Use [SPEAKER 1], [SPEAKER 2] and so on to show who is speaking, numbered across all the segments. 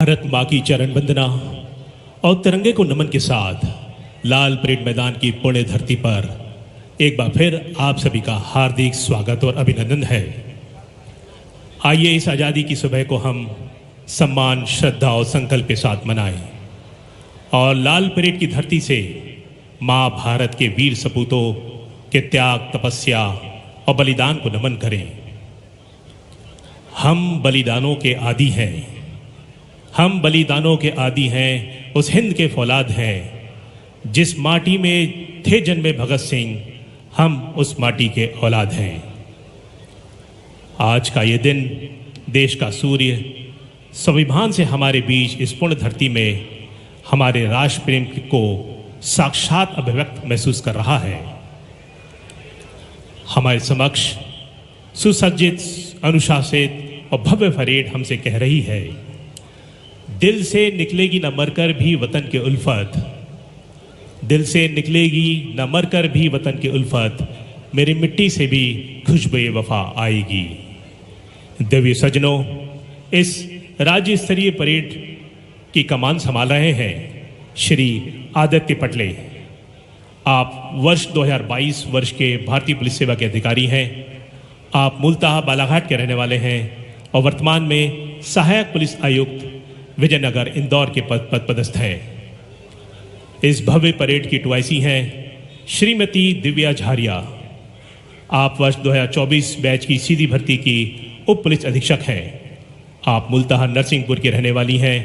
[SPEAKER 1] भारत माँ की चरण वंदना और तिरंगे को नमन के साथ लाल परेड मैदान की पुण्य धरती पर एक बार फिर आप सभी का हार्दिक स्वागत और अभिनंदन है। आइए इस आज़ादी की सुबह को हम सम्मान, श्रद्धा और संकल्प के साथ मनाएं और लाल परेड की धरती से माँ भारत के वीर सपूतों के त्याग, तपस्या और बलिदान को नमन करें। हम बलिदानों के आदी हैं, हम बलिदानों के आदी हैं, उस हिंद के फौलाद हैं जिस माटी में थे जन्मे भगत सिंह, हम उस माटी के औलाद हैं। आज का ये दिन देश का सूर्य स्वाभिमान से हमारे बीच इस पुण्य धरती में हमारे राष्ट्र प्रेम को साक्षात अभिव्यक्त महसूस कर रहा है। हमारे समक्ष सुसज्जित, अनुशासित और भव्य परेड हमसे कह रही है, दिल से निकलेगी न मरकर भी वतन की उल्फत, दिल से निकलेगी न मरकर भी वतन की उल्फत, मेरी मिट्टी से भी खुशबू वफा आएगी। दिव्य सज्जनों, इस राज्य स्तरीय परेड की कमान संभाल रहे हैं श्री आदित्य पटले। आप वर्ष 2022 वर्ष के भारतीय पुलिस सेवा के अधिकारी हैं। आप मूलतः बालाघाट के रहने वाले हैं और वर्तमान में सहायक पुलिस आयुक्त विजयनगर इंदौर के पद पर पदस्थ हैं। इस भव्य परेड की टुआईसी हैं श्रीमती दिव्या झारिया। आप वर्ष 2024 बैच की सीधी भर्ती की उप पुलिस अधीक्षक हैं। आप मूलतः नरसिंहपुर की रहने वाली हैं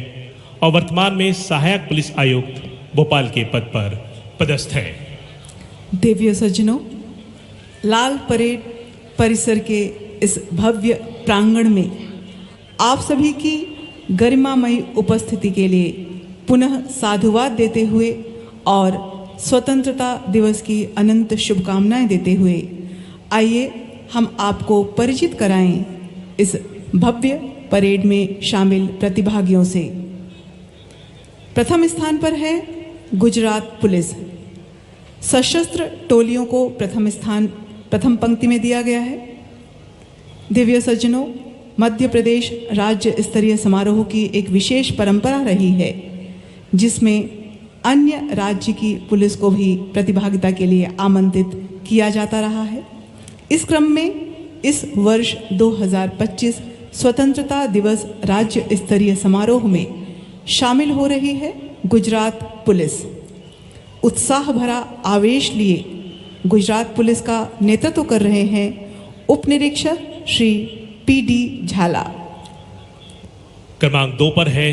[SPEAKER 1] और वर्तमान में सहायक पुलिस आयुक्त भोपाल के पद पर पदस्थ हैं।
[SPEAKER 2] दिव्य सज्जनों, लाल परेड परिसर के इस भव्य प्रांगण में आप सभी की गरिमामयी उपस्थिति के लिए पुनः साधुवाद देते हुए और स्वतंत्रता दिवस की अनंत शुभकामनाएं देते हुए आइए हम आपको परिचित कराएं इस भव्य परेड में शामिल प्रतिभागियों से। प्रथम स्थान पर है गुजरात पुलिस। सशस्त्र टोलियों को प्रथम पंक्ति में दिया गया है। दिव्य सज्जनों, मध्य प्रदेश राज्य स्तरीय समारोह की एक विशेष परंपरा रही है जिसमें अन्य राज्य की पुलिस को भी प्रतिभागिता के लिए आमंत्रित किया जाता रहा है। इस क्रम में इस वर्ष 2025 स्वतंत्रता दिवस राज्य स्तरीय समारोह में शामिल हो रही है गुजरात पुलिस। उत्साह भरा आवेश लिए गुजरात पुलिस का नेतृत्व कर रहे हैं उप निरीक्षक श्री PD झाला।
[SPEAKER 1] क्रमांक 2 पर है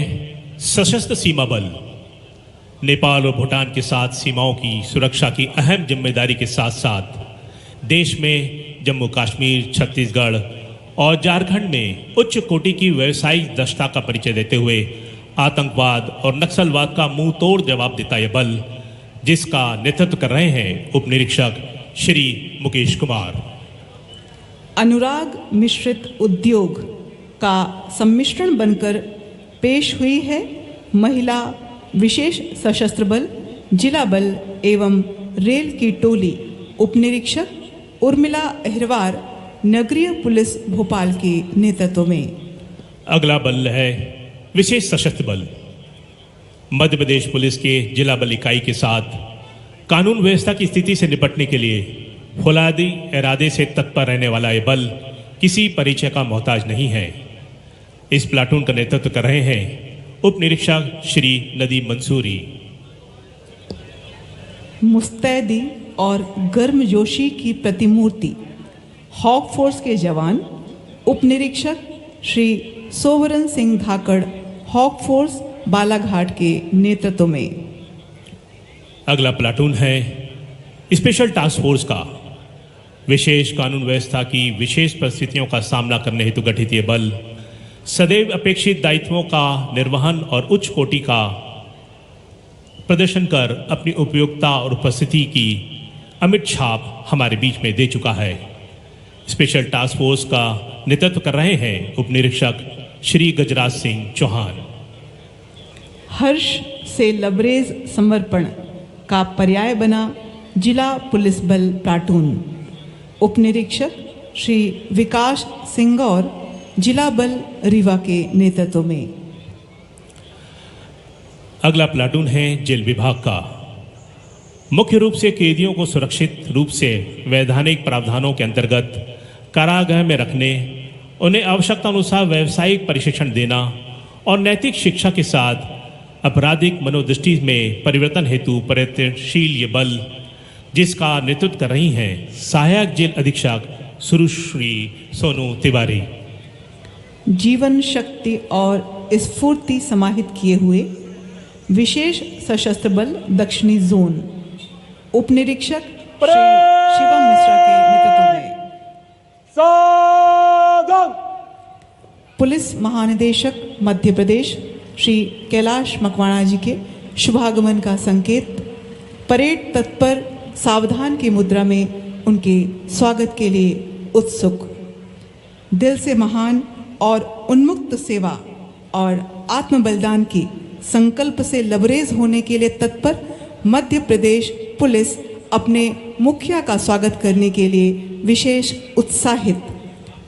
[SPEAKER 1] सशस्त्र सीमा बल। नेपाल और भूटान के साथ सीमाओं की सुरक्षा की अहम जिम्मेदारी के साथ साथ देश में जम्मू कश्मीर, छत्तीसगढ़ और झारखंड में उच्च कोटि की व्यावसायिक दक्षता का परिचय देते हुए आतंकवाद और नक्सलवाद का मुंह तोड़ जवाब देता यह बल, जिसका नेतृत्व कर रहे हैं उप निरीक्षक श्री मुकेश कुमार।
[SPEAKER 2] अनुराग मिश्रित उद्योग का सम्मिश्रण बनकर पेश हुई है महिला विशेष सशस्त्र बल, जिला बल एवं रेल की टोली उप निरीक्षक उर्मिला अहिरवार, नगरीय पुलिस भोपाल के नेतृत्व में।
[SPEAKER 1] अगला बल है विशेष सशस्त्र बल। मध्य प्रदेश पुलिस के जिला बल इकाई के साथ कानून व्यवस्था की स्थिति से निपटने के लिए फौलादी इरादे से तत्पर रहने वाला यह बल किसी परिचय का मोहताज नहीं है। इस प्लाटून का नेतृत्व कर रहे हैं उप निरीक्षक श्री नदीम मंसूरी।
[SPEAKER 2] मुस्तैदी और गर्मजोशी की प्रतिमूर्ति हॉक फोर्स के जवान उप निरीक्षक श्री सोवरन सिंह धाकड़, हॉक फोर्स बालाघाट के नेतृत्व में।
[SPEAKER 1] अगला प्लाटून है स्पेशल टास्क फोर्स का। विशेष कानून व्यवस्था की विशेष परिस्थितियों का सामना करने हेतु गठित ये बल सदैव अपेक्षित दायित्वों का निर्वहन और उच्च कोटि का प्रदर्शन कर अपनी उपयोगिता और उपस्थिति की अमिट छाप हमारे बीच में दे चुका है। स्पेशल टास्क फोर्स का नेतृत्व कर रहे हैं उप निरीक्षक श्री गजराज सिंह चौहान।
[SPEAKER 2] हर्ष से लबरेज समर्पण का पर्याय बना जिला पुलिस बल प्लाटून। उप निरीक्षक श्री विकास सिंह और जिला बल रीवा के नेतृत्व में।
[SPEAKER 1] अगला प्लाटून है जेल विभाग का। मुख्य रूप से कैदियों को सुरक्षित रूप से वैधानिक प्रावधानों के अंतर्गत कारागृह में रखने, उन्हें आवश्यकता अनुसार व्यावसायिक प्रशिक्षण देना और नैतिक शिक्षा के साथ आपराधिक मनोदृष्टि में परिवर्तन हेतु प्रयत्नशील ये बल, जिसका नेतृत्व कर रही हैं सहायक जेल अधीक्षक सुश्री सोनू तिवारी।
[SPEAKER 2] जीवन शक्ति और स्फूर्ति समाहित किए हुए विशेष सशस्त्र बल दक्षिणी जोन उप निरीक्षक श्री शिवम मिश्रा के नेतृत्व में पुलिस महानिदेशक मध्य प्रदेश श्री कैलाश मकवाणा जी के शुभागमन का संकेत, परेड तत्पर सावधान की मुद्रा में उनके स्वागत के लिए उत्सुक, दिल से महान और उन्मुक्त सेवा और आत्म बलिदान की संकल्प से लबरेज होने के लिए तत्पर मध्य प्रदेश पुलिस अपने मुखिया का स्वागत करने के लिए विशेष उत्साहित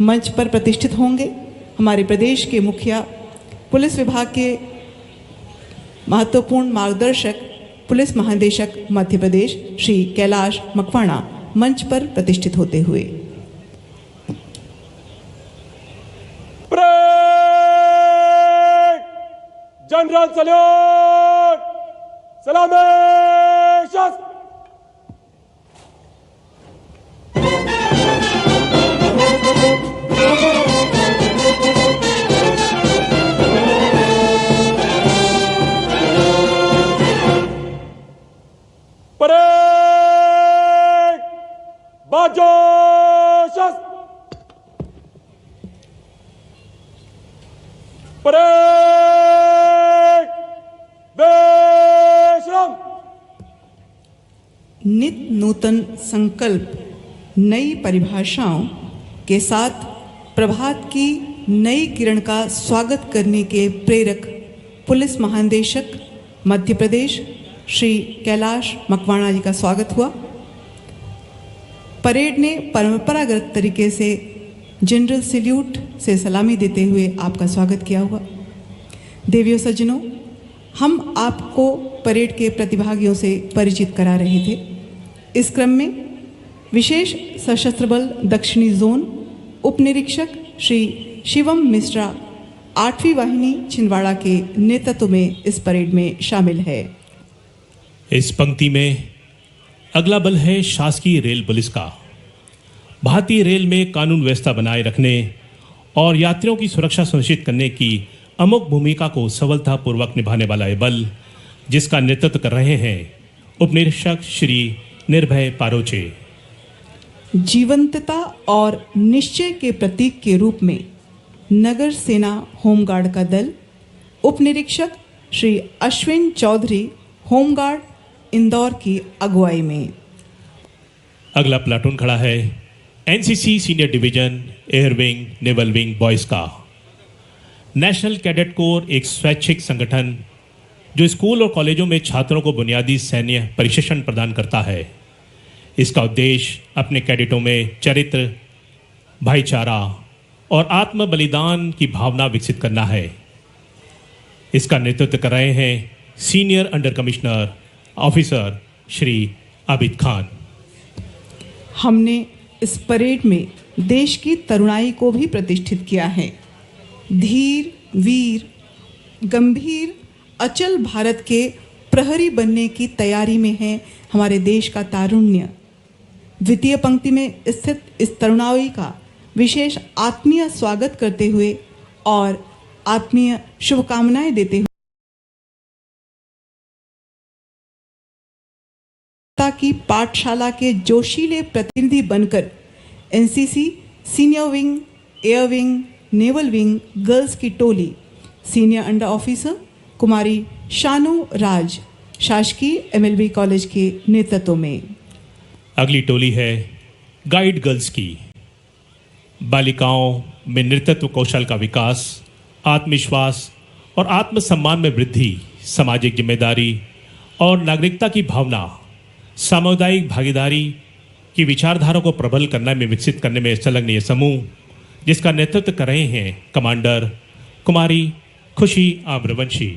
[SPEAKER 2] मंच पर प्रतिष्ठित होंगे। हमारे प्रदेश के मुखिया, पुलिस विभाग के महत्वपूर्ण मार्गदर्शक, पुलिस महानिदेशक मध्य प्रदेश श्री कैलाश मकवाणा मंच पर प्रतिष्ठित होते हुए
[SPEAKER 3] जनरल सल्यूट, सलामी शस्त्र। परेड बाजो शस्त्र। परेड बेशरम।
[SPEAKER 2] नित नूतन संकल्प, नई परिभाषाओं के साथ प्रभात की नई किरण का स्वागत करने के प्रेरक पुलिस महानिदेशक मध्य प्रदेश श्री कैलाश मकवाणा जी का स्वागत हुआ। परेड ने परंपरागत तरीके से जनरल सैल्यूट से सलामी देते हुए आपका स्वागत किया हुआ। देवियों सज्जनों, हम आपको परेड के प्रतिभागियों से परिचित करा रहे थे। इस क्रम में विशेष सशस्त्र बल दक्षिणी जोन उप निरीक्षक श्री शिवम मिश्रा 8वीं वाहिनी छिंदवाड़ा के नेतृत्व में इस परेड में शामिल है।
[SPEAKER 1] इस पंक्ति में अगला बल है शासकीय रेल पुलिस का। भारतीय रेल में कानून व्यवस्था बनाए रखने और यात्रियों की सुरक्षा सुनिश्चित करने की अमुक भूमिका को सफलतापूर्वक निभाने वाला यह बल, जिसका नेतृत्व कर रहे हैं उप निरीक्षक श्री निर्भय पारोचे।
[SPEAKER 2] जीवंतता और निश्चय के प्रतीक के रूप में नगर सेना होमगार्ड का दल, उप निरीक्षक श्री अश्विन चौधरी होमगार्ड इंदौर की अगुवाई में।
[SPEAKER 1] अगला प्लाटून खड़ा है NCC senior division air wing naval wing boys का। नेशनल कैडेट कोर एक स्वैच्छिक संगठन जो स्कूल और कॉलेजों में छात्रों को बुनियादी सैन्य प्रशिक्षण प्रदान करता है। इसका उद्देश्य अपने कैडेटों में चरित्र, भाईचारा और आत्म बलिदान की भावना विकसित करना है। इसका नेतृत्व कर रहे हैं senior under commissioner officer Shri Abid Khan.
[SPEAKER 2] हमने इस परेड में देश की तरुणाई को भी प्रतिष्ठित किया है। धीर, वीर, गंभीर, अचल भारत के प्रहरी बनने की तैयारी में है हमारे देश का तारुण्य। द्वितीय पंक्ति में स्थित इस तरुणाई का विशेष आत्मीय स्वागत करते हुए और आत्मीय शुभकामनाएं देते हुए की पाठशाला के जोशीले प्रतिनिधि बनकर NCC senior wing, air wing, naval wing girls की टोली सीनियर अंडर ऑफिसर कुमारी शानू राज शासकीय एमएलबी कॉलेज के नेतृत्व में।
[SPEAKER 1] अगली टोली है गाइड गर्ल्स की। बालिकाओं में नेतृत्व कौशल का विकास, आत्मविश्वास और आत्मसम्मान में वृद्धि, सामाजिक जिम्मेदारी और नागरिकता की भावना, सामुदायिक भागीदारी की विचारधारा को प्रबल करने में विकसित करने में संलग्न ये समूह, जिसका नेतृत्व कर रहे हैं कमांडर कुमारी खुशी आम्रवंशी।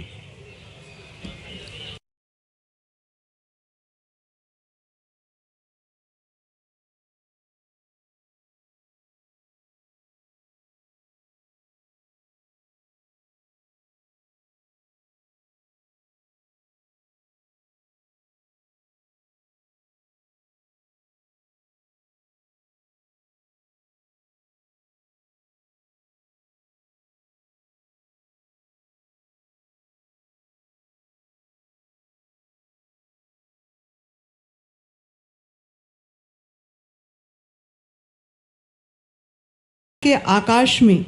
[SPEAKER 2] के आकाश में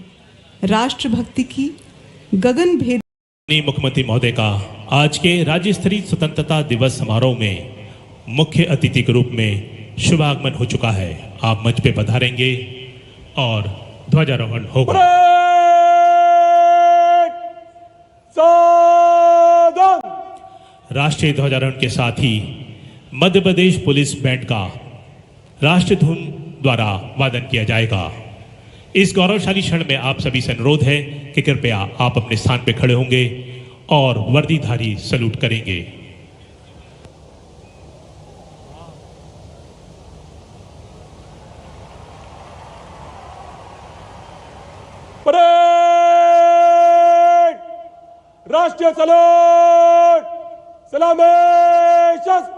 [SPEAKER 2] राष्ट्रभक्ति की गगन भेद
[SPEAKER 1] मुख्यमंत्री महोदय का आज के राज्य स्तरीय स्वतंत्रता दिवस समारोह में मुख्य अतिथि के रूप में शुभागमन हो चुका है। आप मंच पे पधारेंगे और ध्वजारोहण होगा। राष्ट्रीय ध्वजारोहण के साथ ही मध्य प्रदेश पुलिस बैंड का राष्ट्रीय धुन द्वारा वादन किया जाएगा। इस गौरवशाली क्षण में आप सभी से अनुरोध है कि कृपया आप अपने स्थान पर खड़े होंगे और वर्दीधारी सैल्यूट करेंगे।
[SPEAKER 3] राष्ट्रीय सैल्यूट, सलामी शस्त्र।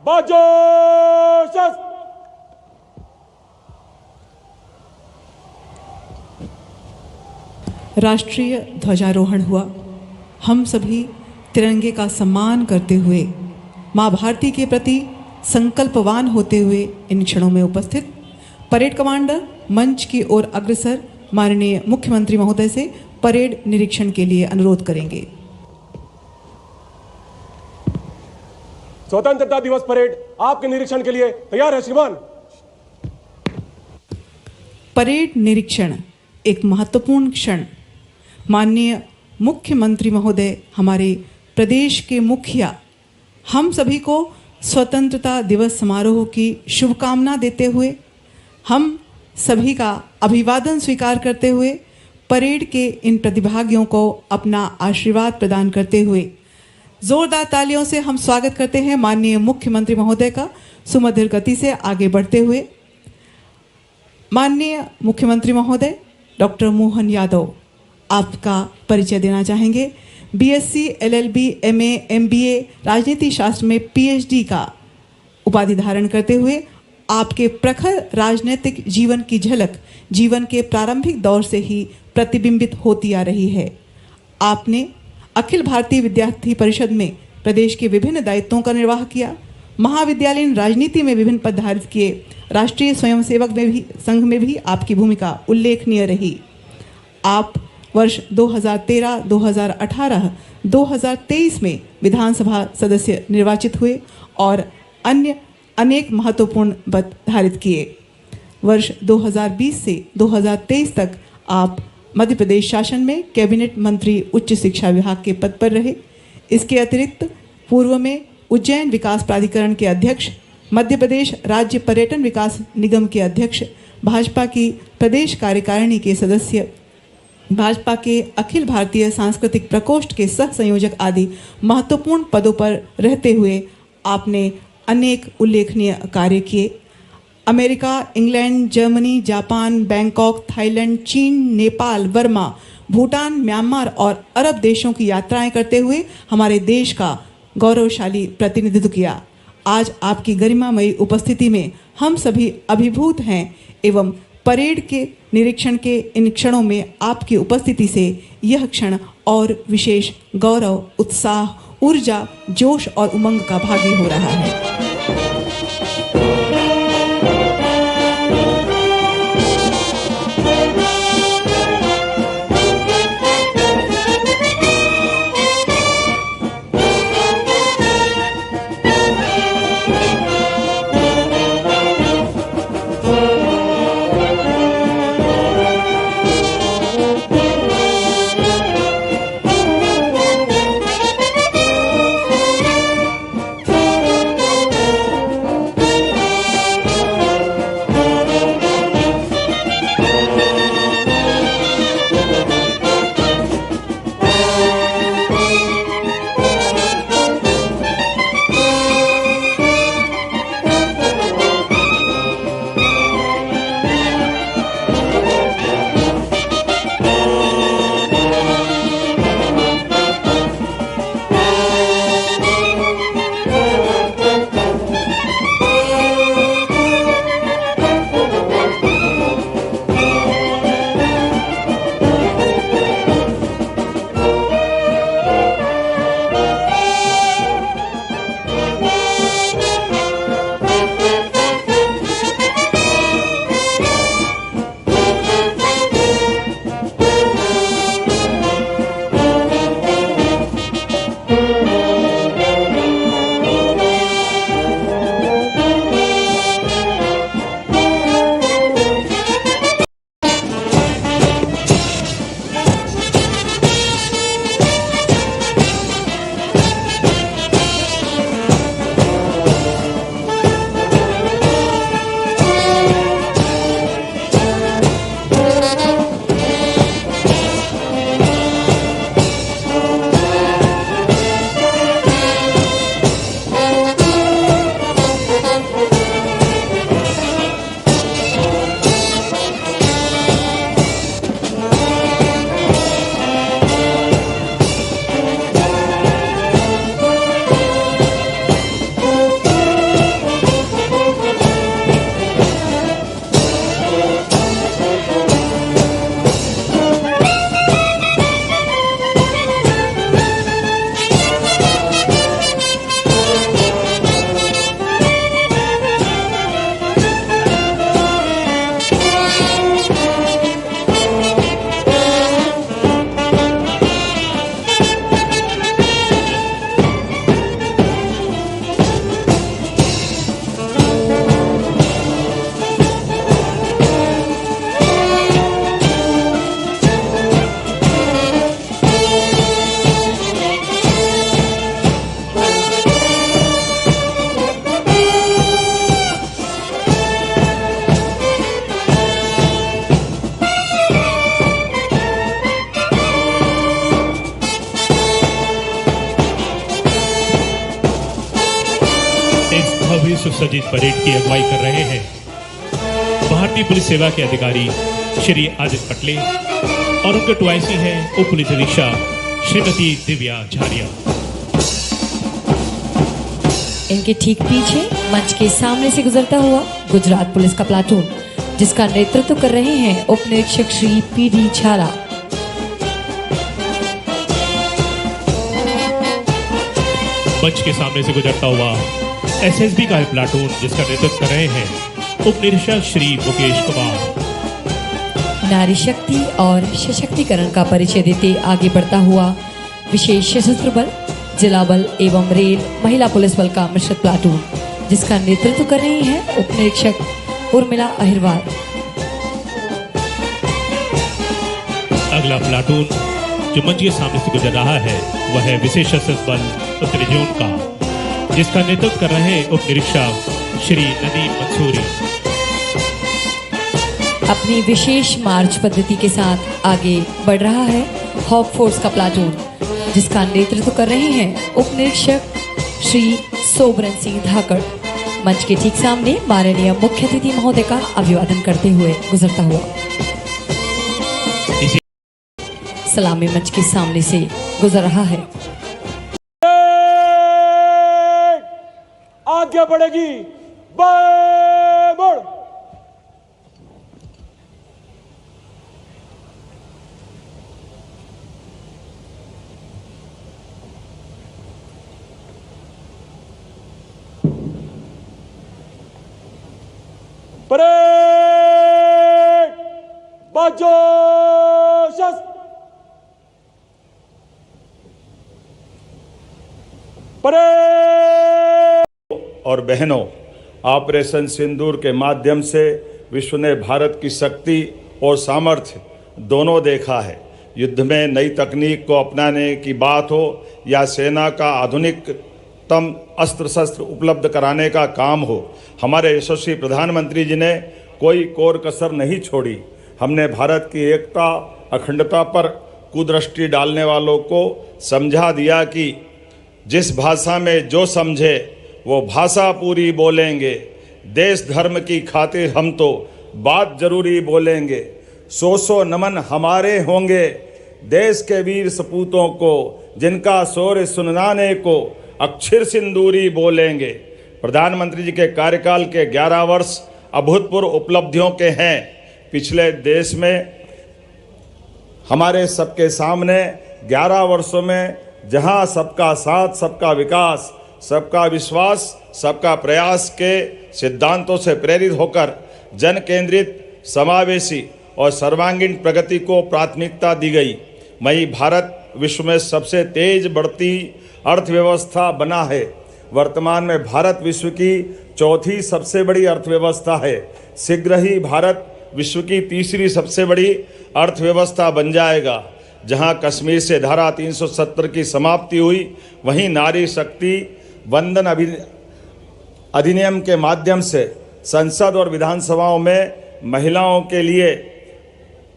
[SPEAKER 3] बाजो शस्त्र।
[SPEAKER 2] राष्ट्रीय ध्वजारोहण हुआ। हम सभी तिरंगे का सम्मान करते हुए माँ भारती के प्रति संकल्पवान होते हुए इन क्षणों में उपस्थित परेड कमांडर मंच की ओर अग्रसर माननीय मुख्यमंत्री महोदय से परेड निरीक्षण के लिए अनुरोध करेंगे।
[SPEAKER 3] स्वतंत्रता दिवस परेड आपके निरीक्षण के लिए तैयार है श्रीमान।
[SPEAKER 2] परेड निरीक्षण एक महत्वपूर्ण क्षण। माननीय मुख्यमंत्री महोदय, हमारे प्रदेश के मुखिया, हम सभी को स्वतंत्रता दिवस समारोह की शुभकामना देते हुए, हम सभी का अभिवादन स्वीकार करते हुए, परेड के इन प्रतिभागियों को अपना आशीर्वाद प्रदान करते हुए जोरदार तालियों से हम स्वागत करते हैं माननीय मुख्यमंत्री महोदय का। सुमधुर गति से आगे बढ़ते हुए माननीय मुख्यमंत्री महोदय डॉक्टर मोहन यादव आपका परिचय देना चाहेंगे। बीएससी, एलएलबी, एमए, एमबीए, राजनीति शास्त्र में पीएचडी का उपाधि धारण करते हुए आपके प्रखर राजनीतिक जीवन की झलक जीवन के प्रारंभिक दौर से ही प्रतिबिंबित होती आ रही है। आपने अखिल भारतीय विद्यार्थी परिषद में प्रदेश के विभिन्न दायित्वों का निर्वाह किया। महाविद्यालयीन राजनीति में विभिन्न पद धारित किए। राष्ट्रीय स्वयंसेवक संघ में भी आपकी भूमिका उल्लेखनीय रही। आप वर्ष 2013, 2018, 2023 में विधानसभा सदस्य निर्वाचित हुए और अन्य अनेक महत्वपूर्ण पद धारित किए। वर्ष 2020 से 2023 तक आप मध्य प्रदेश शासन में कैबिनेट मंत्री उच्च शिक्षा विभाग के पद पर रहे। इसके अतिरिक्त पूर्व में उज्जैन विकास प्राधिकरण के अध्यक्ष, मध्य प्रदेश राज्य पर्यटन विकास निगम के अध्यक्ष, भाजपा की प्रदेश कार्यकारिणी के सदस्य, भाजपा के अखिल भारतीय सांस्कृतिक प्रकोष्ठ के सह संयोजक आदि महत्वपूर्ण पदों पर रहते हुए आपने अनेक उल्लेखनीय कार्य किए। America, England, Germany, Japan, Bangkok, Thailand, चीन, नेपाल, बर्मा, भूटान, म्यांमार और अरब देशों की यात्राएं करते हुए हमारे देश का गौरवशाली प्रतिनिधित्व किया। आज आपकी गरिमामयी उपस्थिति में हम सभी अभिभूत हैं एवं परेड के निरीक्षण के इन क्षणों में आपकी उपस्थिति से यह क्षण और विशेष गौरव, उत्साह, ऊर्जा, जोश और उमंग का भागी हो रहा है।
[SPEAKER 1] भव्य सुसज्जित परेड की अगुवाई कर रहे हैं भारतीय पुलिस सेवा के अधिकारी श्री आदित्य पटले और उनके टुआईसी हैं उप पुलिस अधीक्षक श्रीमती दिव्या झारिया।
[SPEAKER 4] इनके ठीक पीछे मंच के सामने से गुजरता हुआ गुजरात पुलिस का प्लाटून, जिसका नेतृत्व कर रहे हैं उप निरीक्षक श्री पी.डी. झाला।
[SPEAKER 1] मंच के सामने से गुजरता हुआ एसएसबी का प्लाटून, जिसका नेतृत्व कर रहे हैं उप निरीक्षक श्री मुकेश कुमार।
[SPEAKER 4] नारी शक्ति और सशक्तिकरण का परिचय देते आगे बढ़ता हुआ विशेष सशस्त्र बल, जिला बल एवं रेल महिला पुलिस बल का मिश्रित प्लाटून, जिसका नेतृत्व कर रही हैं उप निरीक्षक उर्मिला अहिरवार।
[SPEAKER 1] अगला प्लाटून जो मंच के सामने से गुजर रहा है वह है विशेष सशस्त्र बल उत्तरी जोन का, जिसका नेतृत्व कर रहे हैं उप निरीक्षक श्री नदीम मंसूरी।
[SPEAKER 4] अपनी विशेष मार्च पद्धति के साथ आगे बढ़ रहा है हॉक फोर्स का प्लाटून, जिसका नेतृत्व कर रहे हैं उप निरीक्षक श्री सोबरन सिंह धाकड़। मंच के ठीक सामने माननीय मुख्य अतिथि महोदय का अभिवादन करते हुए गुजरता हुआ सलामी मंच के सामने से गुजर रहा है।
[SPEAKER 3] आगे बढ़ेगी बाएं मोड़। परेड बाजो शस्त्र। परेड।
[SPEAKER 5] और बहनों, ऑपरेशन सिंदूर के माध्यम से विश्व ने भारत की शक्ति और सामर्थ्य दोनों देखा है। युद्ध में नई तकनीक को अपनाने की बात हो या सेना का आधुनिकतम अस्त्र शस्त्र उपलब्ध कराने का काम हो, हमारे यशस्वी प्रधानमंत्री जी ने कोई कोर कसर नहीं छोड़ी। हमने भारत की एकता अखंडता पर कुदृष्टि डालने वालों को समझा दिया कि जिस भाषा में जो समझे वो भाषा पूरी बोलेंगे। देश धर्म की खातिर हम तो बात जरूरी बोलेंगे। सौ नमन हमारे होंगे देश के वीर सपूतों को, जिनका शौर्य सुनाने को अक्षर सिंदूरी बोलेंगे। प्रधानमंत्री जी के कार्यकाल के 11 वर्ष अभूतपूर्व उपलब्धियों के हैं। पिछले देश में हमारे सबके सामने 11 वर्षों में जहां सबका साथ, सबका विकास, सबका विश्वास, सबका प्रयास के सिद्धांतों से प्रेरित होकर जन केंद्रित, समावेशी और सर्वांगीण प्रगति को प्राथमिकता दी गई। वहीं भारत विश्व में सबसे तेज बढ़ती अर्थव्यवस्था बना है। वर्तमान में भारत विश्व की चौथी सबसे बड़ी अर्थव्यवस्था है। शीघ्र ही भारत विश्व की तीसरी सबसे बड़ी अर्थव्यवस्था बन जाएगा। जहां कश्मीर से धारा 370 की समाप्ति हुई, वहीं नारी शक्ति वंदन अधिनियम के माध्यम से संसद और विधानसभाओं में महिलाओं के लिए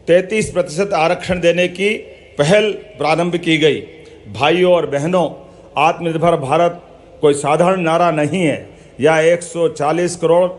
[SPEAKER 5] 33% आरक्षण देने की पहल प्रारंभ की गई। भाइयों और बहनों, आत्मनिर्भर भारत कोई साधारण नारा नहीं है। यह 140 करोड़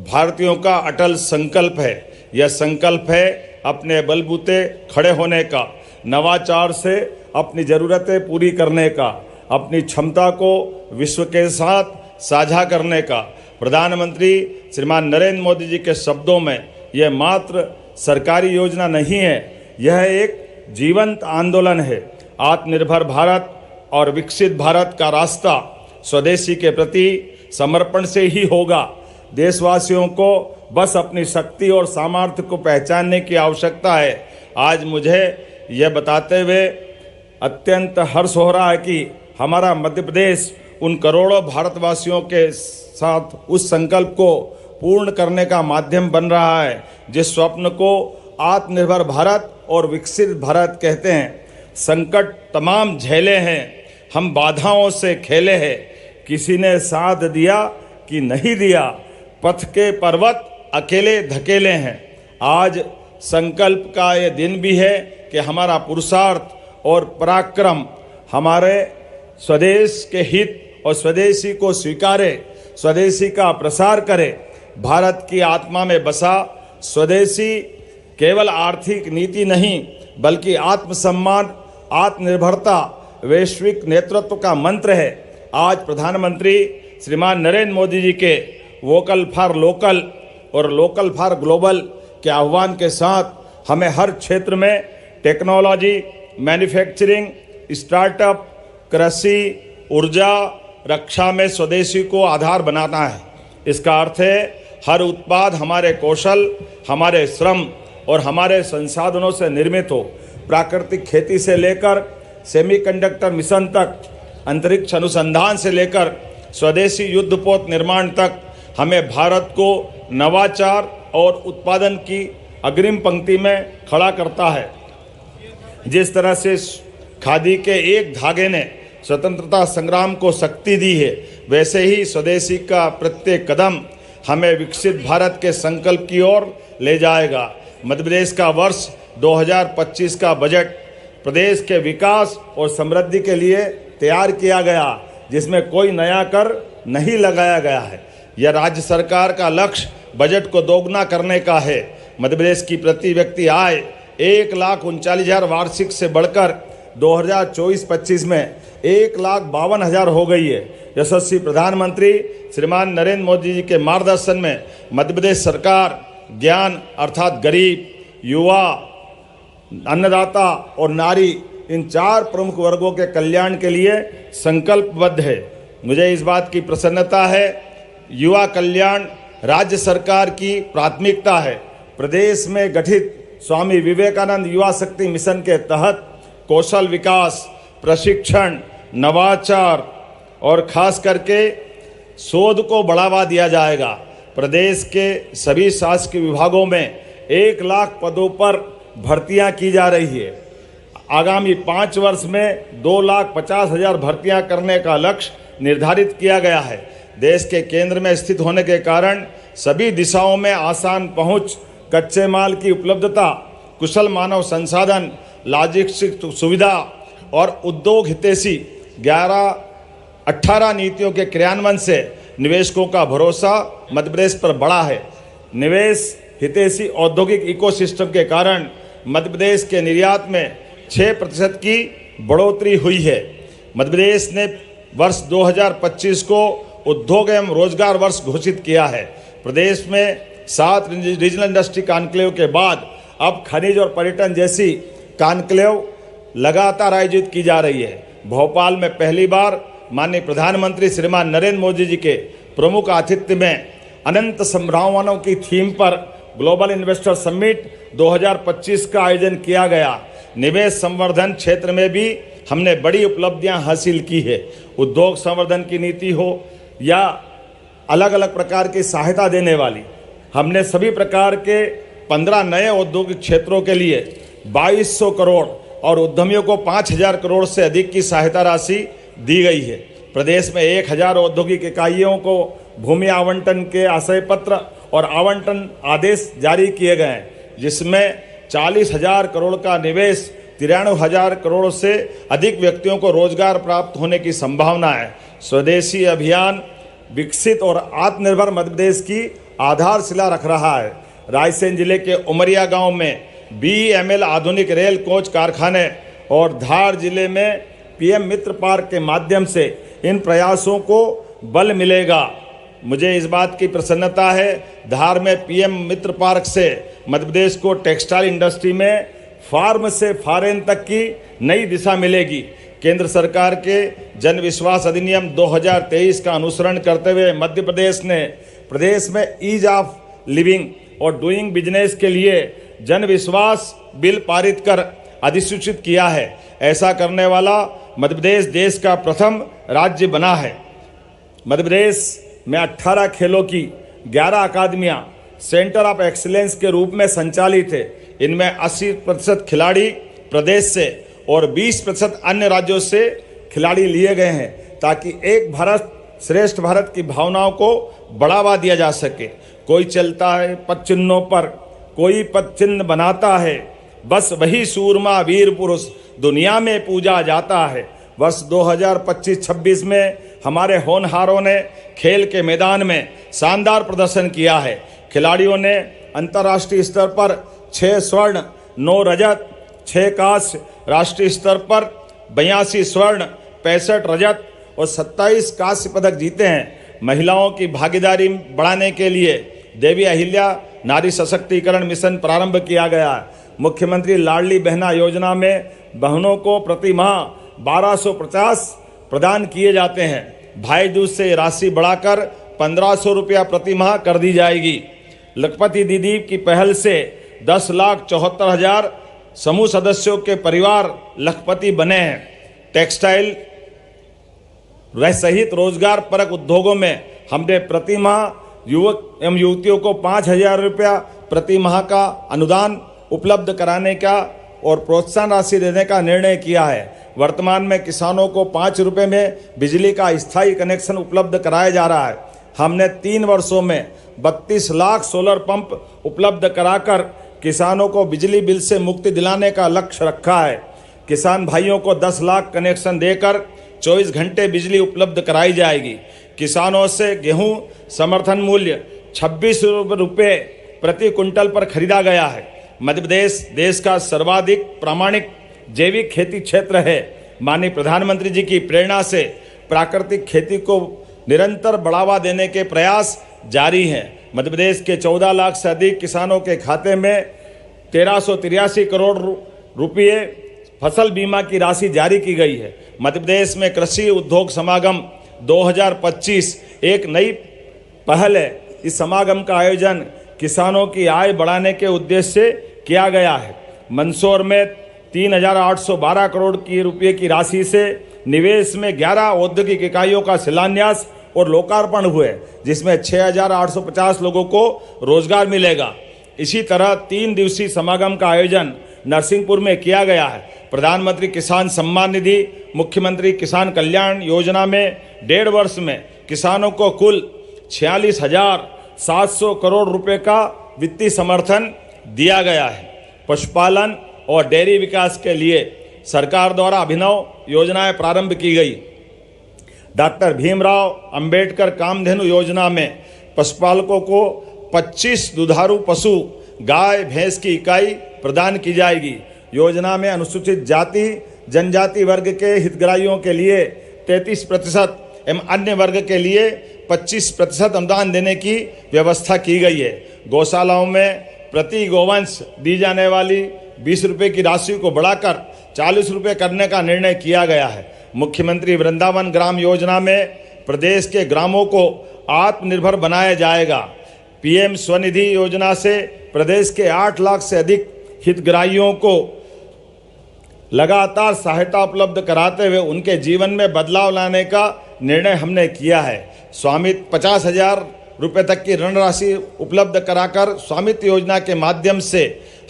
[SPEAKER 5] भारतीयों का अटल संकल्प है। यह संकल्प है अपने बलबूते खड़े होने का, नवाचार से अपनी ज़रूरतें पूरी करने का, अपनी क्षमता को विश्व के साथ साझा करने का। प्रधानमंत्री श्रीमान नरेंद्र मोदी जी के शब्दों में यह मात्र सरकारी योजना नहीं है, यह एक जीवंत आंदोलन है। आत्मनिर्भर भारत और विकसित भारत का रास्ता स्वदेशी के प्रति समर्पण से ही होगा। देशवासियों को बस अपनी शक्ति और सामर्थ्य को पहचानने की आवश्यकता है। आज मुझे यह बताते हुए अत्यंत हर्ष हो रहा है कि हमारा मध्य प्रदेश उन करोड़ों भारतवासियों के साथ उस संकल्प को पूर्ण करने का माध्यम बन रहा है, जिस स्वप्न को आत्मनिर्भर भारत और विकसित भारत कहते हैं। संकट तमाम झेले हैं, हम बाधाओं से खेले हैं, किसी ने साथ दिया कि नहीं दिया, पथ के पर्वत अकेले धकेले हैं। आज संकल्प का ये दिन भी है कि हमारा पुरुषार्थ और पराक्रम हमारे स्वदेश के हित और स्वदेशी को स्वीकारे, स्वदेशी का प्रसार करें। भारत की आत्मा में बसा स्वदेशी केवल आर्थिक नीति नहीं बल्कि आत्मसम्मान, आत्मनिर्भरता, वैश्विक नेतृत्व का मंत्र है। आज प्रधानमंत्री श्रीमान नरेंद्र मोदी जी के वोकल फॉर लोकल और लोकल फॉर ग्लोबल के आह्वान के साथ हमें हर क्षेत्र में टेक्नोलॉजी, मैन्युफैक्चरिंग, स्टार्टअप, कृषि, ऊर्जा, रक्षा में स्वदेशी को आधार बनाना है। इसका अर्थ है हर उत्पाद हमारे कौशल, हमारे श्रम और हमारे संसाधनों से निर्मित हो। प्राकृतिक खेती से लेकर सेमीकंडक्टर मिशन तक, अंतरिक्ष अनुसंधान से लेकर स्वदेशी युद्धपोत निर्माण तक हमें भारत को नवाचार और उत्पादन की अग्रिम पंक्ति में खड़ा करता है। जिस तरह से खादी के एक धागे ने स्वतंत्रता संग्राम को शक्ति दी है, वैसे ही स्वदेशी का प्रत्येक कदम हमें विकसित भारत के संकल्प की ओर ले जाएगा। मध्य प्रदेश का वर्ष 2025 का बजट प्रदेश के विकास और समृद्धि के लिए तैयार किया गया, जिसमें कोई नया कर नहीं लगाया गया है। यह राज्य सरकार का लक्ष्य बजट को दोगुना करने का है। मध्य प्रदेश की प्रति व्यक्ति आय 1,39,000 वार्षिक से बढ़कर 2024-25 में 1,52,000 हो गई है। यशस्वी प्रधानमंत्री श्रीमान नरेंद्र मोदी जी के मार्गदर्शन में मध्य प्रदेश सरकार ज्ञान अर्थात गरीब, युवा, अन्नदाता और नारी, इन 4 प्रमुख वर्गों के कल्याण के लिए संकल्पबद्ध है। मुझे इस बात की प्रसन्नता है, युवा कल्याण राज्य सरकार की प्राथमिकता है। प्रदेश में गठित स्वामी विवेकानंद युवा शक्ति मिशन के तहत कौशल विकास, प्रशिक्षण, नवाचार और खास करके शोध को बढ़ावा दिया जाएगा। प्रदेश के सभी शासकीय विभागों में 1 लाख पदों पर भर्तियां की जा रही है। आगामी 5 वर्ष में 2,50,000 भर्तियां करने का लक्ष्य निर्धारित किया गया है। देश के केंद्र में स्थित होने के कारण सभी दिशाओं में आसान पहुंच, कच्चे माल की उपलब्धता, कुशल मानव संसाधन, लॉजिस्टिक सुविधा और उद्योग हितैषी 18 नीतियों के क्रियान्वयन से निवेशकों का भरोसा मध्य प्रदेश पर बढ़ा है। निवेश हितैषी औद्योगिक इकोसिस्टम के कारण मध्य प्रदेश के निर्यात में 6% की बढ़ोतरी हुई है। मध्य प्रदेश ने वर्ष 2025 को उद्योग एवं रोजगार वर्ष घोषित किया है। प्रदेश में 7 रीजनल इंडस्ट्री कॉन्क्लेव के बाद अब खनिज और पर्यटन जैसी कॉन्क्लेव लगातार आयोजित की जा रही है। भोपाल में पहली बार माननीय प्रधानमंत्री श्रीमान नरेंद्र मोदी जी के प्रमुख आतिथ्य में अनंत संभावनाओं की थीम पर ग्लोबल इन्वेस्टर समिट 2025 का आयोजन किया गया। निवेश संवर्धन क्षेत्र में भी हमने बड़ी उपलब्धियां हासिल की है। उद्योग संवर्धन की नीति हो या अलग अलग प्रकार की सहायता देने वाली, हमने सभी प्रकार के 15 नए औद्योगिक क्षेत्रों के लिए 2200 करोड़ और उद्यमियों को 5,000 करोड़ से अधिक की सहायता राशि दी गई है। प्रदेश में 1,000 औद्योगिक इकाइयों को भूमि आवंटन के आशय पत्र और आवंटन आदेश जारी किए गए हैं, जिसमें 40,000 करोड़ का निवेश, 93,000 करोड़ से अधिक व्यक्तियों को रोजगार प्राप्त होने की संभावना है। स्वदेशी अभियान विकसित और आत्मनिर्भर मध्य प्रदेश की आधारशिला रख रहा है। रायसेन जिले के उमरिया गांव में BEML आधुनिक रेल कोच कारखाने और धार जिले में PM मित्र पार्क के माध्यम से इन प्रयासों को बल मिलेगा। मुझे इस बात की प्रसन्नता है, धार में PM मित्र पार्क से मध्य प्रदेश को टेक्सटाइल इंडस्ट्री में फार्म से फॉरेन तक की नई दिशा मिलेगी। केंद्र सरकार के जन विश्वास अधिनियम 2023 का अनुसरण करते हुए मध्य प्रदेश ने प्रदेश में ईज ऑफ लिविंग और डूइंग बिजनेस के लिए जन विश्वास बिल पारित कर अधिसूचित किया है। ऐसा करने वाला मध्य प्रदेश देश का प्रथम राज्य बना है। मध्य प्रदेश में 18 खेलों की 11 अकादमियां सेंटर ऑफ एक्सीलेंस के रूप में संचालित है। इनमें 80% खिलाड़ी प्रदेश से और 20% अन्य राज्यों से खिलाड़ी लिए गए हैं, ताकि एक भारत श्रेष्ठ भारत की भावनाओं को बढ़ावा दिया जा सके। कोई चलता है पद चिन्हों पर, कोई पद चिन्ह बनाता है, बस वही सूरमा वीर पुरुष दुनिया में पूजा जाता है। वर्ष 2025-26 में हमारे होनहारों ने खेल के मैदान में शानदार प्रदर्शन किया है। खिलाड़ियों ने अंतर्राष्ट्रीय स्तर पर 6 स्वर्ण, 9 रजत, 6 कांस्य, राष्ट्रीय स्तर पर 82 स्वर्ण, 65 रजत और 27 कांस्य पदक जीते हैं। महिलाओं की भागीदारी बढ़ाने के लिए देवी अहिल्या नारी सशक्तिकरण मिशन प्रारंभ किया गया है। मुख्यमंत्री लाडली बहना योजना में बहनों को प्रति माह 1250 प्रदान किए जाते हैं। भाई दूज से राशि बढ़ाकर 1500 रुपया प्रति माह कर दी जाएगी। लखपति दीदी की पहल से 10,74,000 समूह सदस्यों के परिवार लखपति बने हैं। टेक्सटाइल वह सहित रोजगार परक उद्योगों में हमने प्रति माह युवक एवं युवतियों को 5,000 रुपया प्रति माह का अनुदान उपलब्ध कराने का और प्रोत्साहन राशि देने का निर्णय किया है। वर्तमान में किसानों को 5 रुपये में बिजली का स्थायी कनेक्शन उपलब्ध कराया जा रहा है। हमने 3 वर्षों में 32 लाख सोलर पंप उपलब्ध कराकर किसानों को बिजली बिल से मुक्ति दिलाने का लक्ष्य रखा है। किसान भाइयों को 10 लाख कनेक्शन देकर 24 घंटे बिजली उपलब्ध कराई जाएगी। किसानों से गेहूं समर्थन मूल्य 26 रुपये प्रति कुंटल पर खरीदा गया है। मध्य प्रदेश देश का सर्वाधिक प्रामाणिक जैविक खेती क्षेत्र है। माननीय प्रधानमंत्री जी की प्रेरणा से प्राकृतिक खेती को निरंतर बढ़ावा देने के प्रयास जारी हैं। मध्य प्रदेश के 14 लाख से अधिक किसानों के खाते में 1383 करोड़ रुपये फसल बीमा की राशि जारी की गई है। मध्य प्रदेश में कृषि उद्योग समागम 2025 एक नई पहल है। इस समागम का आयोजन किसानों की आय बढ़ाने के उद्देश्य से किया गया है। मंदसौर में 3,812 करोड़ की रुपये की राशि से निवेश में 11 औद्योगिक इकाइयों का शिलान्यास और लोकार्पण हुए, जिसमें 6,850 लोगों को रोजगार मिलेगा। इसी तरह 3 दिवसीय समागम का आयोजन नरसिंहपुर में किया गया है। प्रधानमंत्री किसान सम्मान निधि, मुख्यमंत्री किसान कल्याण योजना में 1.5 वर्ष में किसानों को कुल 46,700 करोड़ रुपए का वित्तीय समर्थन दिया गया है। पशुपालन और डेयरी विकास के लिए सरकार द्वारा अभिनव योजनाएं प्रारंभ की गई। डॉक्टर भीमराव अंबेडकर कामधेनु योजना में पशुपालकों को 25 दुधारू पशु गाय भैंस की इकाई प्रदान की जाएगी। योजना में अनुसूचित जाति जनजाति वर्ग के हितग्राहियों के लिए 33% एवं अन्य वर्ग के लिए 25% अनुदान देने की व्यवस्था की गई है। गौशालाओं में प्रति गोवंश दी जाने वाली 20 रुपये की राशि को बढ़ाकर 40 रुपये करने का निर्णय किया गया है। मुख्यमंत्री वृंदावन ग्राम योजना में प्रदेश के ग्रामों को आत्मनिर्भर बनाया जाएगा। पीएम स्वनिधि योजना से प्रदेश के 8 लाख से अधिक हितग्राहियों को लगातार सहायता उपलब्ध कराते हुए उनके जीवन में बदलाव लाने का निर्णय हमने किया है। स्वामित्व 50,000 रुपये तक की ऋण राशि उपलब्ध कराकर स्वामित्व योजना के माध्यम से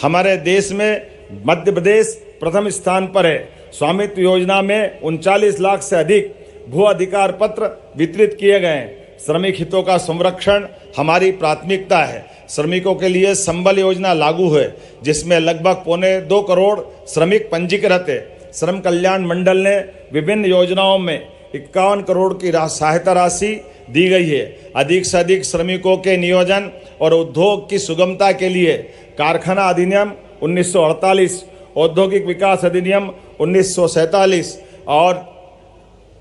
[SPEAKER 5] हमारे देश में मध्य प्रदेश प्रथम स्थान पर है। स्वामित्व योजना में 39 लाख से अधिक भू अधिकार पत्र वितरित किए गए हैं। श्रमिक हितों का संरक्षण हमारी प्राथमिकता है। श्रमिकों के लिए संबल योजना लागू है, जिसमें लगभग 2.25 करोड़ श्रमिक पंजीकृत है। श्रम कल्याण मंडल ने विभिन्न योजनाओं में 51 करोड़ की सहायता राशि दी गई है। अधिक से अधिक श्रमिकों के नियोजन और उद्योग की सुगमता के लिए कारखाना अधिनियम 1948, औद्योगिक विकास अधिनियम 1947 और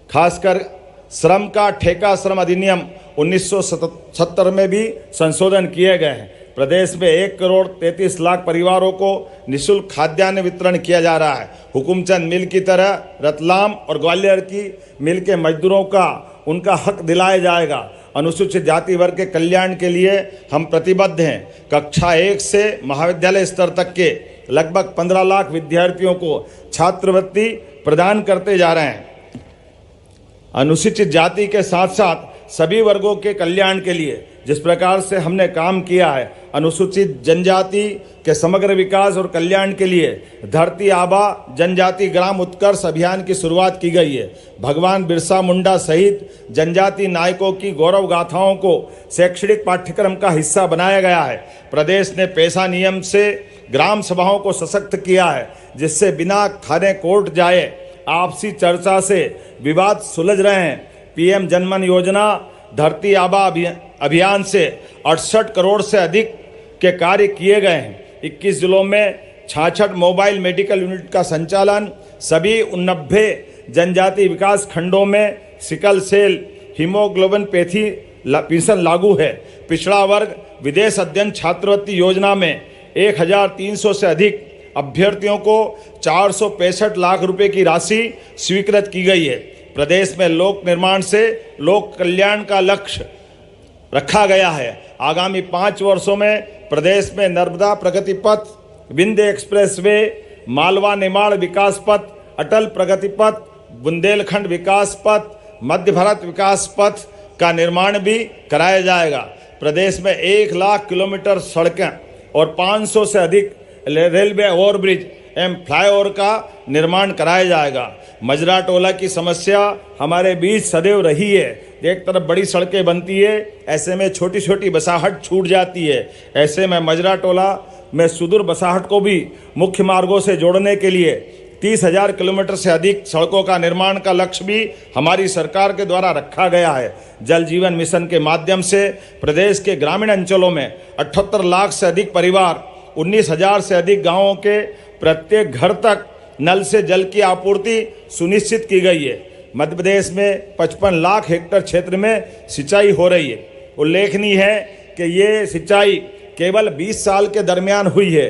[SPEAKER 5] खासकर श्रम का ठेका श्रम अधिनियम 1970 में भी संशोधन किए गए हैं। प्रदेश में 1,33 लाख परिवारों को निःशुल्क खाद्यान्न वितरण किया जा रहा है। हुकुमचंद मिल की तरह रतलाम और ग्वालियर की मिल के मजदूरों का उनका हक दिलाया जाएगा। अनुसूचित जाति वर्ग के कल्याण के लिए हम प्रतिबद्ध हैं। कक्षा 1 से महाविद्यालय स्तर तक के लगभग 15 लाख विद्यार्थियों को छात्रवृत्ति प्रदान करते जा रहे हैं। अनुसूचित जाति के साथ साथ सभी वर्गों के कल्याण के लिए जिस प्रकार से हमने काम किया है, अनुसूचित जनजाति के समग्र विकास और कल्याण के लिए धरती आबा जनजाति ग्राम उत्कर्ष अभियान की शुरुआत की गई है। भगवान बिरसा मुंडा सहित जनजाति नायकों की गौरव गाथाओं को शैक्षणिक पाठ्यक्रम का हिस्सा बनाया गया है। प्रदेश ने पेशा नियम से ग्राम सभाओं को सशक्त किया है, जिससे बिना खाने कोर्ट जाए आपसी चर्चा से विवाद सुलझ रहे हैं। पीएम जनमन योजना, धरती आबा अभियान से 68 करोड़ से अधिक के कार्य किए गए हैं। 21 जिलों में 66 मोबाइल मेडिकल यूनिट का संचालन, सभी 89 जनजाति विकास खंडों में सिकल सेल हीमोग्लोबिनपैथी पेंशन लागू है। पिछड़ा वर्ग विदेश अध्ययन छात्रवृत्ति योजना में 1300 से अधिक अभ्यर्थियों को 465 लाख रुपए की राशि स्वीकृत की गई है। प्रदेश में लोक निर्माण से लोक कल्याण का लक्ष्य रखा गया है। आगामी 5 वर्षों में प्रदेश में नर्मदा प्रगति पथ, विंध्य एक्सप्रेस वे, मालवा निमाड़ विकास पथ, अटल प्रगति पथ, बुंदेलखंड विकास पथ, मध्य भारत विकास पथ का निर्माण भी कराया जाएगा। प्रदेश में 1 लाख किलोमीटर सड़कें और 500 से अधिक रेलवे ओवरब्रिज एवं फ्लाईओवर का निर्माण कराया जाएगा। मजरा टोला की समस्या हमारे बीच सदैव रही है। एक तरफ बड़ी सड़कें बनती है, ऐसे में छोटी छोटी बसाहट छूट जाती है। ऐसे में मजरा टोला में सुदूर बसाहट को भी मुख्य मार्गों से जोड़ने के लिए 30,000 किलोमीटर से अधिक सड़कों का निर्माण का लक्ष्य भी हमारी सरकार के द्वारा रखा गया है। जल जीवन मिशन के माध्यम से प्रदेश के ग्रामीण अंचलों में 78 लाख से अधिक परिवार, 19,000 से अधिक गांवों के प्रत्येक घर तक नल से जल की आपूर्ति सुनिश्चित की गई है। मध्य प्रदेश में 55 लाख हेक्टेयर क्षेत्र में सिंचाई हो रही है। उल्लेखनीय है कि ये सिंचाई केवल 20 साल के दरमियान हुई है।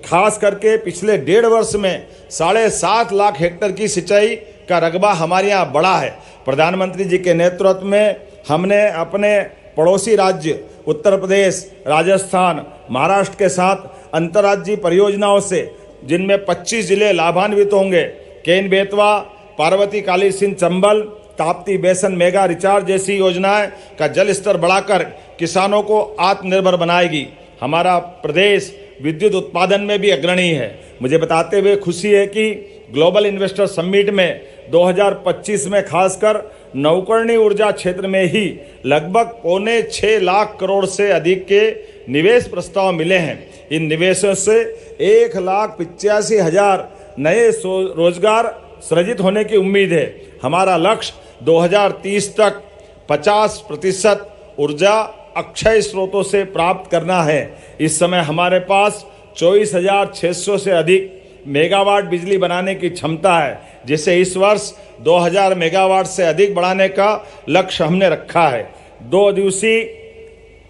[SPEAKER 5] खास करके पिछले 1.5 वर्ष में 7.5 लाख हेक्टेयर की सिंचाई का रकबा हमारे यहाँ बढ़ा है। प्रधानमंत्री जी के नेतृत्व में हमने अपने पड़ोसी राज्य उत्तर प्रदेश, राजस्थान, महाराष्ट्र के साथ अंतर्राज्यीय परियोजनाओं से, जिनमें 25 जिले लाभान्वित होंगे, केन बेतवा, पार्वती काली सिंध चंबल, ताप्ती बेसन मेगा रिचार्ज जैसी योजनाएं का जल स्तर बढ़ाकर किसानों को आत्मनिर्भर बनाएगी। हमारा प्रदेश विद्युत उत्पादन में भी अग्रणी है। मुझे बताते हुए खुशी है कि ग्लोबल इन्वेस्टर समिट में 2025 में खासकर नवकरणीय ऊर्जा क्षेत्र में ही लगभग 5.25 लाख करोड़ से अधिक के निवेश प्रस्ताव मिले हैं। इन निवेशों से 1,85,000 नए रोजगार सृजित होने की उम्मीद है। हमारा लक्ष्य 2030 तक 50% ऊर्जा अक्षय स्रोतों से प्राप्त करना है। इस समय हमारे पास 24,600 से अधिक मेगावाट बिजली बनाने की क्षमता है, जिसे इस वर्ष 2,000 मेगावाट से अधिक बढ़ाने का लक्ष्य हमने रखा है। 2 दिवसीय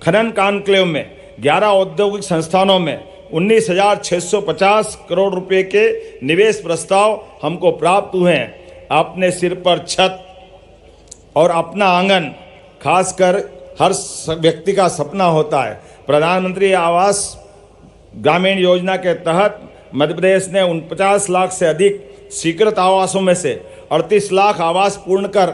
[SPEAKER 5] खनन कॉन्क्लेव में 11 औद्योगिक संस्थानों में 19,650 करोड़ रुपए के निवेश प्रस्ताव हमको प्राप्त हुए हैं। अपने सिर पर छत और अपना आंगन खासकर हर व्यक्ति का सपना होता है। प्रधानमंत्री आवास ग्रामीण योजना के तहत मध्य प्रदेश ने 49 लाख से अधिक स्वीकृत आवासों में से 38 लाख आवास पूर्ण कर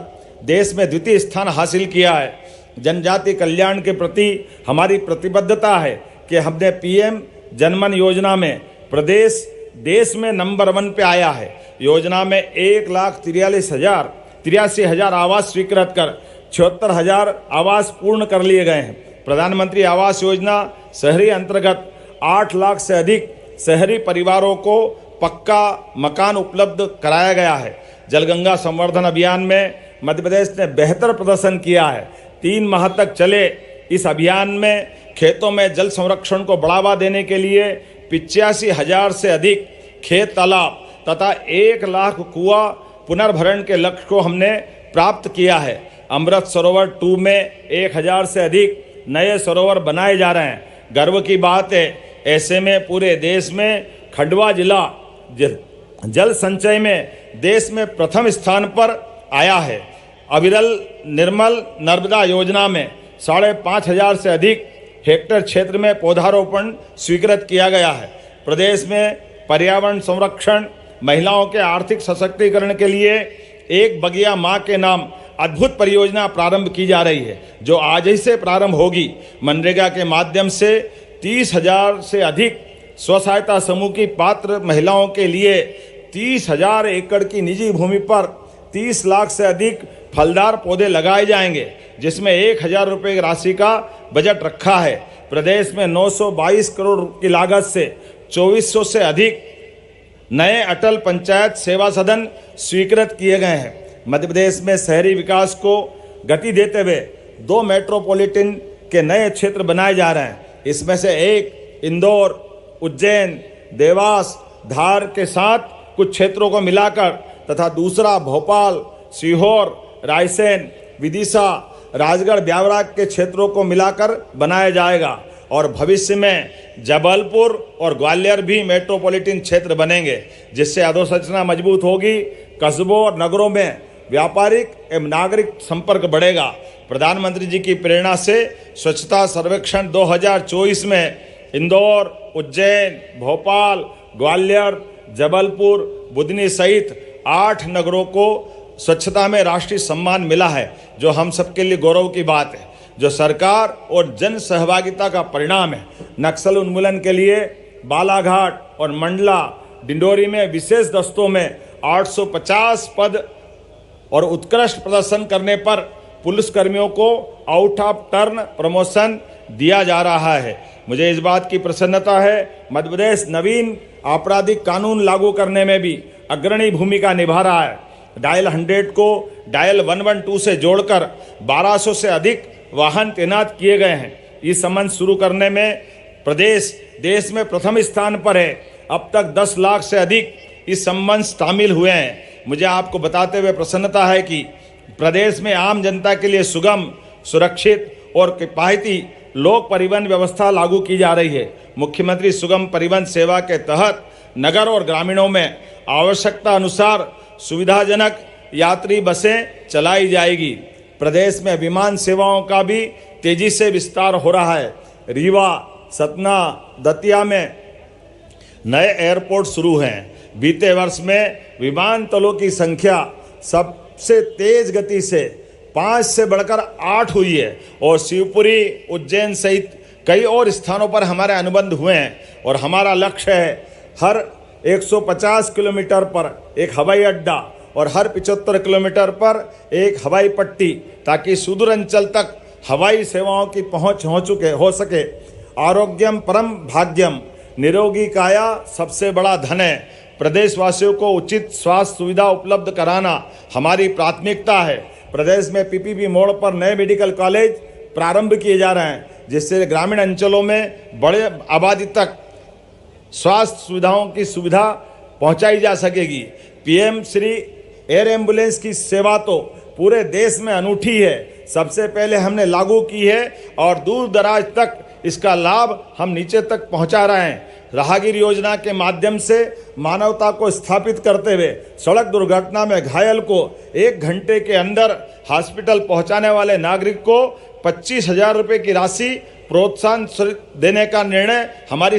[SPEAKER 5] देश में द्वितीय स्थान हासिल किया है। जनजाति कल्याण के प्रति हमारी प्रतिबद्धता है कि हमने पीएम जनमन योजना में प्रदेश देश में नंबर 1 पे आया है। योजना में 1,83,000 आवास स्वीकृत कर 76,000 आवास पूर्ण कर लिए गए हैं। प्रधानमंत्री आवास योजना शहरी अंतर्गत 8 लाख से अधिक शहरी परिवारों को पक्का मकान उपलब्ध कराया गया है। जलगंगा संवर्धन अभियान में मध्य प्रदेश ने बेहतर प्रदर्शन किया है। 3 माह तक चले इस अभियान में खेतों में जल संरक्षण को बढ़ावा देने के लिए 85,000 से अधिक खेत तालाब तथा 1 लाख कुआं पुनर्भरण के लक्ष्य को हमने प्राप्त किया है। अमृत सरोवर 2 में 1,000 से अधिक नए सरोवर बनाए जा रहे हैं। गर्व की बात है, ऐसे में पूरे देश में खंडवा जिला जल संचय में देश में प्रथम स्थान पर आया है। अविरल निर्मल नर्मदा योजना में 5,500 से अधिक हेक्टेयर क्षेत्र में पौधारोपण स्वीकृत किया गया है। प्रदेश में पर्यावरण संरक्षण, महिलाओं के आर्थिक सशक्तिकरण के लिए एक बगिया माँ के नाम अद्भुत परियोजना प्रारंभ की जा रही है, जो आज ही से प्रारंभ होगी। मनरेगा के माध्यम से 30,000 से अधिक स्व सहायता समूह की पात्र महिलाओं के लिए 30,000 एकड़ की निजी भूमि पर 30 लाख से अधिक फलदार पौधे लगाए जाएंगे, जिसमें 1,000 रुपये की राशि का बजट रखा है। प्रदेश में 922 करोड़ की लागत से 2400 से अधिक नए अटल पंचायत सेवा सदन स्वीकृत किए गए हैं। मध्य प्रदेश में शहरी विकास को गति देते हुए 2 मेट्रोपॉलिटन के नए क्षेत्र बनाए जा रहे हैं। इसमें से एक इंदौर, उज्जैन, देवास, धार के साथ कुछ क्षेत्रों को मिलाकर तथा दूसरा भोपाल, सीहोर, रायसेन, विदिशा, राजगढ़, ब्यावरा के क्षेत्रों को मिलाकर बनाया जाएगा और भविष्य में जबलपुर और ग्वालियर भी मेट्रोपॉलिटन क्षेत्र बनेंगे, जिससे अधोसंरचना मजबूत होगी। कस्बों और नगरों में व्यापारिक एवं नागरिक संपर्क बढ़ेगा। प्रधानमंत्री जी की प्रेरणा से स्वच्छता सर्वेक्षण 2024 में इंदौर, उज्जैन, भोपाल, ग्वालियर, जबलपुर, बुधनी सहित 8 नगरों को स्वच्छता में राष्ट्रीय सम्मान मिला है, जो हम सबके लिए गौरव की बात है, जो सरकार और जन सहभागिता का परिणाम है। नक्सल उन्मूलन के लिए बालाघाट और मंडला, डिंडोरी में विशेष दस्तों में 850 पद और उत्कृष्ट प्रदर्शन करने पर पुलिसकर्मियों को आउट ऑफ टर्न प्रमोशन दिया जा रहा है। मुझे इस बात की प्रसन्नता है, मध्य प्रदेश नवीन आपराधिक कानून लागू करने में भी अग्रणी भूमिका निभा रहा है। डायल 100 को डायल 112 से जोड़कर 1200 से अधिक वाहन तैनात किए गए हैं। इस संबंध शुरू करने में प्रदेश देश में प्रथम स्थान पर है। अब तक 10 लाख से अधिक इस संबंध शामिल हुए हैं। मुझे आपको बताते हुए प्रसन्नता है कि प्रदेश में आम जनता के लिए सुगम, सुरक्षित और किफायती लोक परिवहन व्यवस्था लागू की जा रही है। मुख्यमंत्री सुगम परिवहन सेवा के तहत नगर और ग्रामीणों में आवश्यकता अनुसार सुविधाजनक यात्री बसें चलाई जाएगी। प्रदेश में विमान सेवाओं का भी तेजी से विस्तार हो रहा है। रीवा, सतना, दतिया में नए एयरपोर्ट शुरू हैं। बीते वर्ष में विमानतलों की संख्या सबसे तेज गति से 5 से बढ़कर 8 हुई है और शिवपुरी, उज्जैन सहित कई और स्थानों पर हमारे अनुबंध हुए हैं और हमारा लक्ष्य है हर 150 किलोमीटर पर एक हवाई अड्डा और हर 75 किलोमीटर पर एक हवाई पट्टी, ताकि सुदूर अंचल तक हवाई सेवाओं की पहुंच हो सके। आरोग्यम परम भाग्यम, निरोगी काया सबसे बड़ा धन है। प्रदेशवासियों को उचित स्वास्थ्य सुविधा उपलब्ध कराना हमारी प्राथमिकता है। प्रदेश में पीपीपी मोड़ पर नए मेडिकल कॉलेज प्रारंभ किए जा रहे हैं, जिससे ग्रामीण अंचलों में बड़े आबादी तक स्वास्थ्य सुविधाओं की सुविधा पहुंचाई जा सकेगी। पीएम श्री एयर एम्बुलेंस की सेवा तो पूरे देश में अनूठी है। सबसे पहले हमने लागू की है और दूर दराज तक इसका लाभ हम नीचे तक पहुंचा रहे हैं। राहगीर योजना के माध्यम से मानवता को स्थापित करते हुए सड़क दुर्घटना में घायल को 1 घंटे के अंदर हॉस्पिटल पहुंचाने वाले नागरिक को 25,000 रुपये की राशि प्रोत्साहन देने का निर्णय हमारी